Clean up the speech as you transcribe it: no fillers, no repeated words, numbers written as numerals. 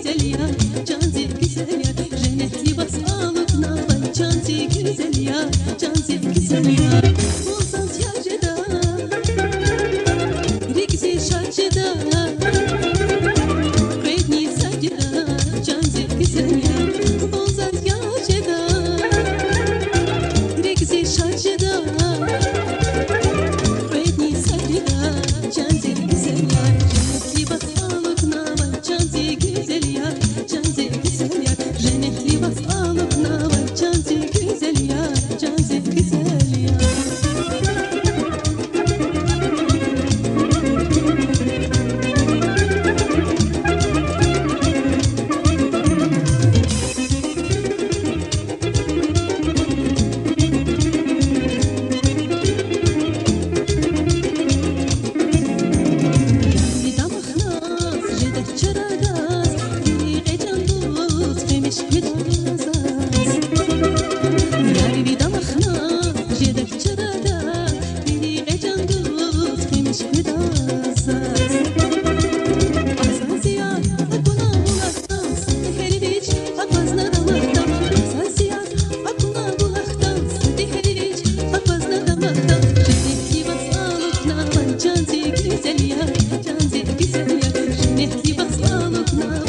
güzel yar, canzi güzel yar. Cennet libas alıp nalan, canzi güzel yar, canzi güzel yar. Olsaz yarcıda, rigzi şarcıda, redni sacıda, canzi güzel yar. Olsaz yarcıda, rigzi şarcıda, redni sacıda, canzi güzel yar. Cennet libas alıp nalan, canzi güzel yar, canzi güzel yar. Cennet libas alıp nalan, canzi güzel yar, canzi güzel yar. Canzi güzel yar, canzi güzel yar. Cennet libas alıp nalan,